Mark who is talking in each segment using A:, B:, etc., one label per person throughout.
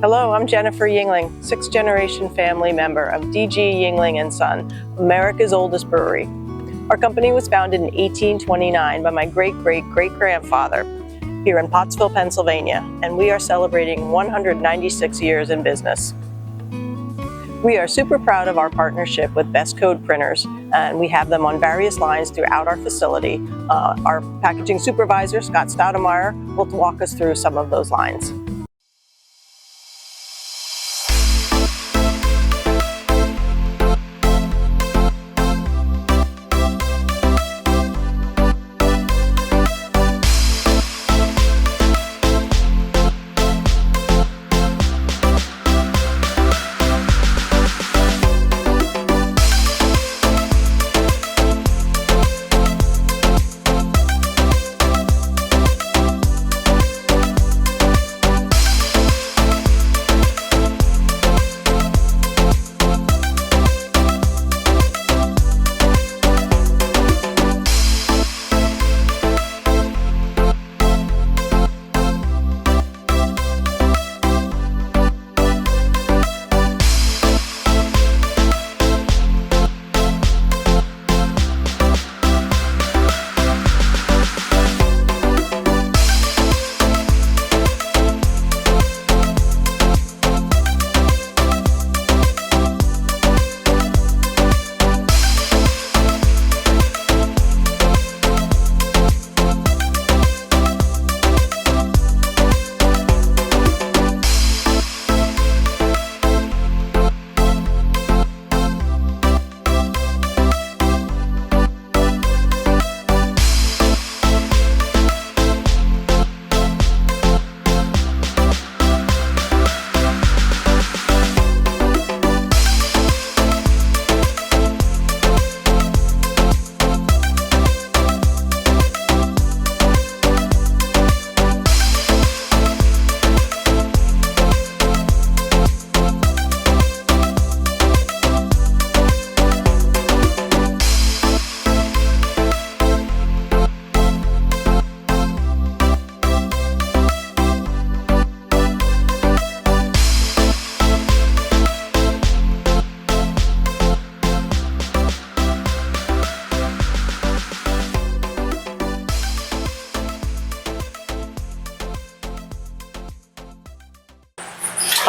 A: Hello, I'm Jennifer Yuengling, sixth generation family member of D.G. Yuengling Son, America's oldest brewery. Our company was founded in 1829 by my great-great-great-grandfather here in Pottsville, Pennsylvania, and we are celebrating 196 years in business. We are super proud of our partnership with BestCode printers, and we have them on various lines throughout our facility. Our packaging supervisor, Scott Staudenmeier, will walk us through some of those lines.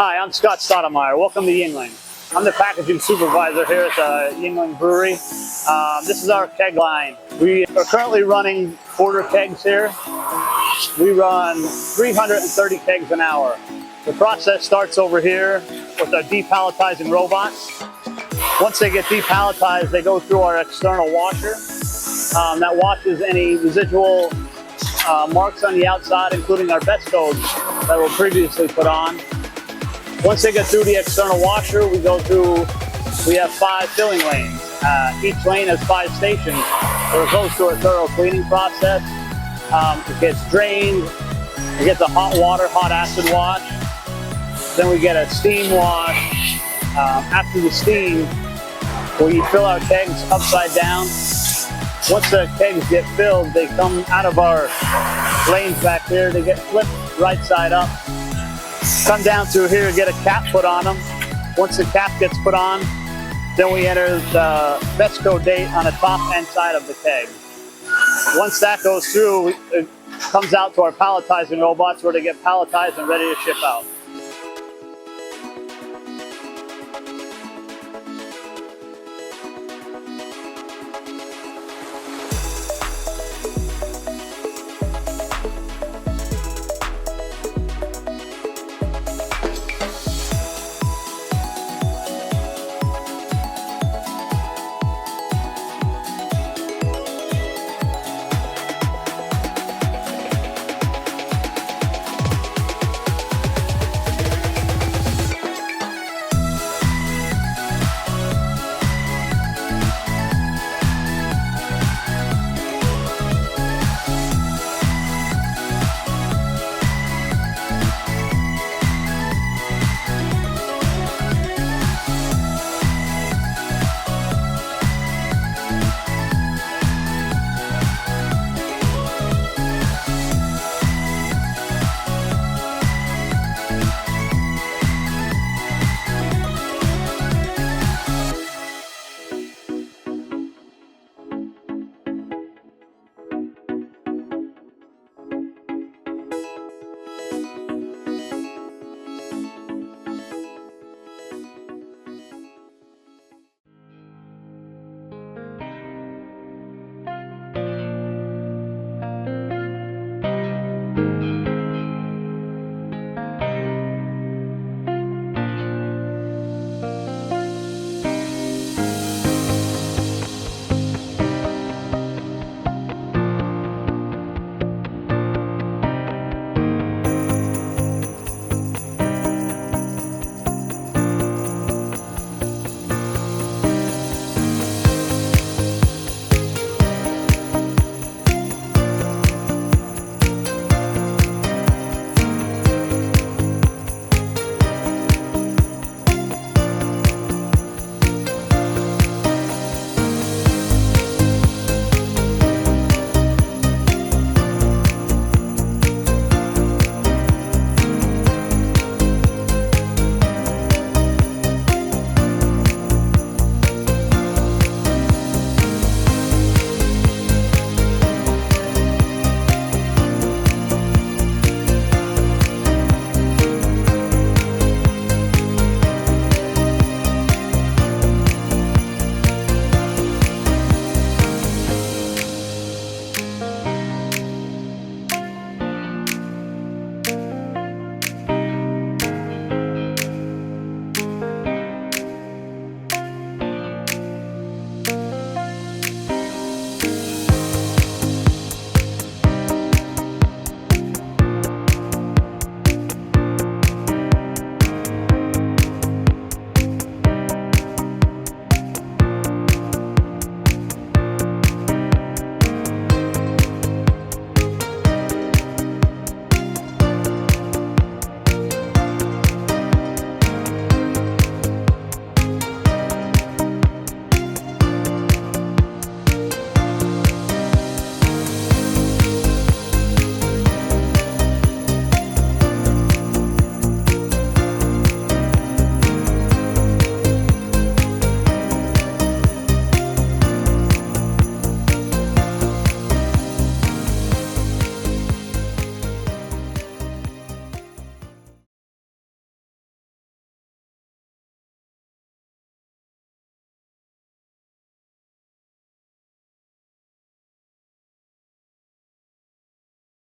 B: Hi, I'm Scott Staudenmeier. Welcome to Yuengling. I'm the packaging supervisor here at the Yuengling Brewery. This is our keg line. We are currently running quarter kegs here. We run 330 kegs an hour. The process starts over here with our depalletizing robots. Once they get depalletized, they go through our external washer. That washes any residual marks on the outside, including our BestCodes that were previously put on. Once they get through the external washer, we have 5 filling lanes. Each lane has 5 stations. It goes through a thorough cleaning process. It gets drained. We get the hot water, hot acid wash. Then we get a steam wash. After the steam, we fill our kegs upside down. Once the kegs get filled, they come out of our lanes back here. They get flipped right side up. Come down through here, get a cap put on them. Once the cap gets put on, then we enter the BestCode date on the top and side of the keg. Once that goes through, it comes out to our palletizing robots where they get palletized and ready to ship out.